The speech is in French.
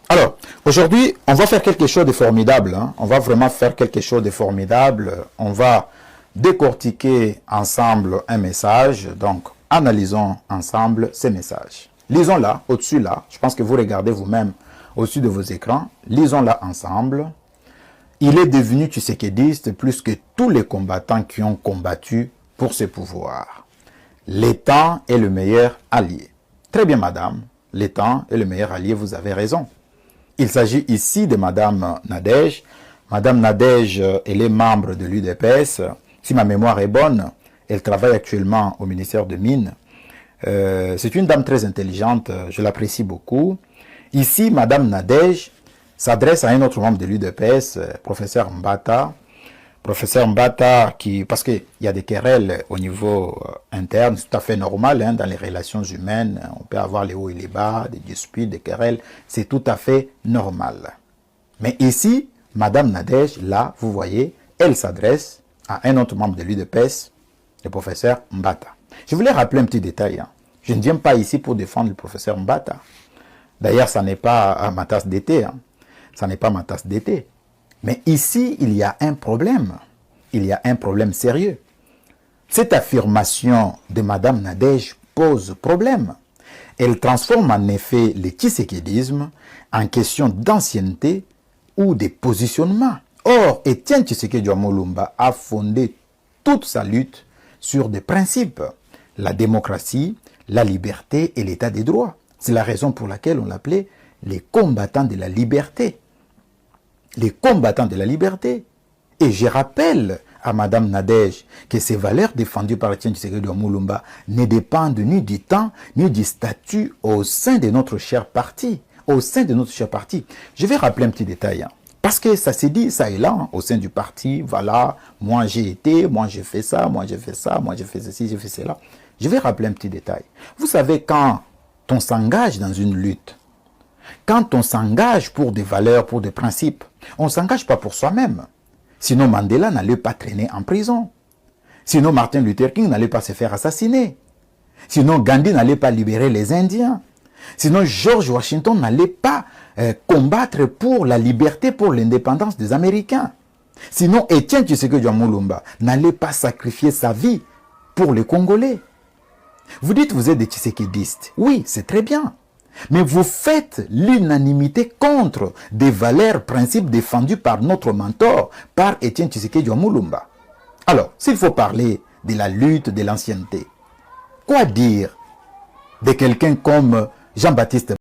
Alors, aujourd'hui, on va faire quelque chose de formidable. On va vraiment faire quelque chose de formidable. On va décortiquer ensemble un message. Donc, analysons ensemble ces messages. Lisons là, au-dessus là. Je pense que vous regardez vous-même au-dessus de vos écrans. Lisons là ensemble. Il est devenu tshisekidiste plus que tous les combattants qui ont combattu pour ce pouvoir. L'État est le meilleur allié. Très bien, madame. L'État est le meilleur allié, vous avez raison. Il s'agit ici de Madame Nadège. Madame Nadège, elle est membre de l'UDPS. Si ma mémoire est bonne, elle travaille actuellement au ministère de Mines. C'est une dame très intelligente, je l'apprécie beaucoup. Ici, Madame Nadège s'adresse à un autre membre de l'UDPS, professeur Mbata. Professeur Mbata, parce qu'il y a des querelles au niveau interne, c'est tout à fait normal dans les relations humaines. On peut avoir les hauts et les bas, des disputes, des querelles, c'est tout à fait normal. Mais ici, Madame Nadège, là, vous voyez, elle s'adresse à un autre membre de l'UDPS, le professeur Mbata. Je voulais rappeler un petit détail. Je ne viens pas ici pour défendre le professeur Mbata. D'ailleurs, ça n'est pas ma tasse d'été. Ça n'est pas ma tasse d'été. Mais ici, il y a un problème. Il y a un problème sérieux. Cette affirmation de Madame Nadège pose problème. Elle transforme en effet le tshisekidisme en question d'ancienneté ou de positionnement. Or, Étienne Tshisekedi Mulumba a fondé toute sa lutte sur des principes. La démocratie, la liberté et l'état des droits. C'est la raison pour laquelle on l'appelait les combattants de la liberté. Les combattants de la liberté. Et je rappelle à Madame Nadège que ces valeurs défendues par Étienne Tshisekedi Mulumba ne dépendent ni du temps, ni du statut au sein de notre cher parti. Au sein de notre cher parti. Je vais rappeler un petit détail. Parce que ça s'est dit, ça et là, au sein du parti, voilà, moi j'ai été, moi j'ai fait ça, moi j'ai fait ça, moi j'ai fait ceci, j'ai fait cela. Je vais rappeler un petit détail. Vous savez, quand on s'engage dans une lutte, quand on s'engage pour des valeurs, pour des principes, on ne s'engage pas pour soi-même. Sinon Mandela n'allait pas traîner en prison. Sinon Martin Luther King n'allait pas se faire assassiner. Sinon Gandhi n'allait pas libérer les Indiens. Sinon George Washington n'allait pas combattre pour la liberté, pour l'indépendance des Américains. Sinon Étienne Tshisekedi Mulumba n'allait pas sacrifier sa vie pour les Congolais. Vous dites que vous êtes des tshisekidistes. Oui, c'est très bien. Mais vous faites l'unanimité contre des valeurs, principes défendus par notre mentor, par Étienne Tshisekedi Mulumba. Alors, s'il faut parler de la lutte de l'ancienneté, quoi dire de quelqu'un comme Jean-Baptiste